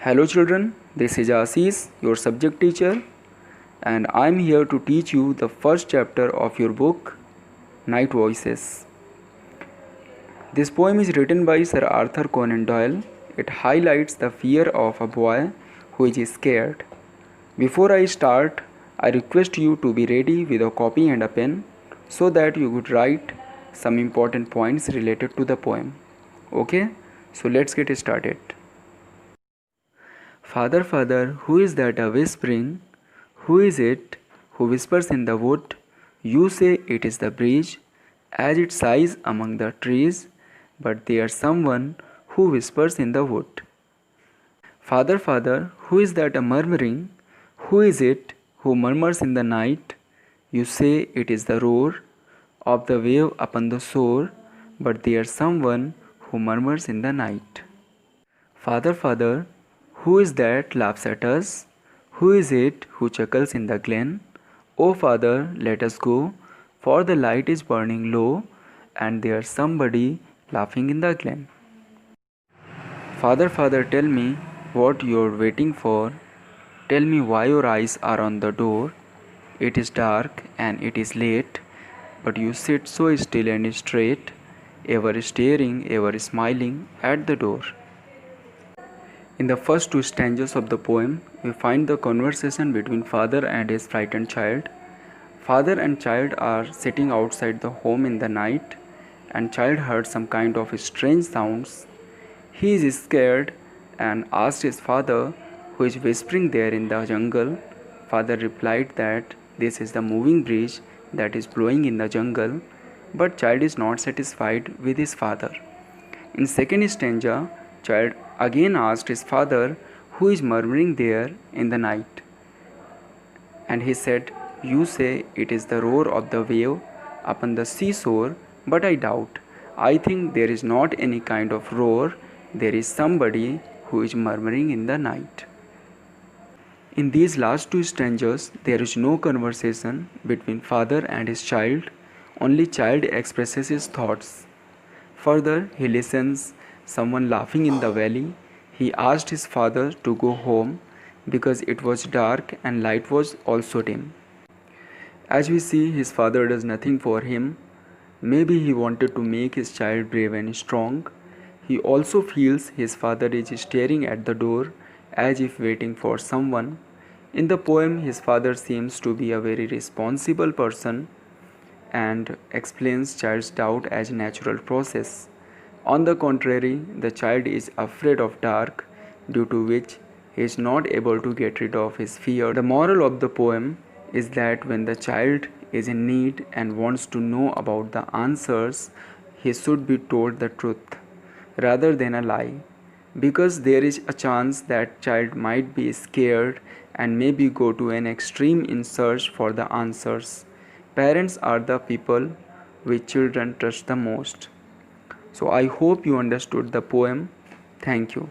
Hello children, this is Assis, your subject teacher, and I am here to teach you the first chapter of your book, Night Voices. This poem is written by Sir Arthur Conan Doyle. It highlights the fear of a boy who is scared. Before I start, I request you to be ready with a copy and a pen so that you could write some important points related to the poem. Okay, so let's get started. Father, father, who is that a whispering? Who is it who whispers in the wood? You say it is the breeze, as it sighs among the trees, but there's someone who whispers in the wood. Father, father, who is that a murmuring? Who is it who murmurs in the night? You say it is the roar of the wave upon the shore, but there's someone who murmurs in the night. Father, father, who is that laughs at us? Who is it who chuckles in the glen? O Father, let us go, for the light is burning low, and there's somebody laughing in the glen. Father, father, tell me what you're waiting for. Tell me why your eyes are on the door. It is dark and it is late, but you sit so still and straight, ever staring, ever smiling at the door. In the first two stanzas of the poem, we find the conversation between father and his frightened child. Father and child are sitting outside the home in the night, and child heard some kind of strange sounds. He is scared and asked his father, who is whispering there in the jungle. Father replied that this is the moving breeze that is blowing in the jungle, but child is not satisfied with his father. In second stanza, child again asked his father, who is murmuring there in the night? And he said, you say it is the roar of the wave upon the seashore, but I doubt. I think there is not any kind of roar, there is somebody who is murmuring in the night. In these last two stanzas, there is no conversation between father and his child, only child expresses his thoughts. Further, he listens someone laughing in the valley. He asked his father to go home because it was dark and light was also dim. As we see, his father does nothing for him. Maybe he wanted to make his child brave and strong. He also feels his father is staring at the door as if waiting for someone. In the poem, his father seems to be a very responsible person and explains child's doubt as a natural process. On the contrary, the child is afraid of dark, due to which he is not able to get rid of his fear. The moral of the poem is that when the child is in need and wants to know about the answers, he should be told the truth rather than a lie, because there is a chance that child might be scared and maybe go to an extreme in search for the answers. Parents are the people which children trust the most. So I hope you understood the poem. Thank you.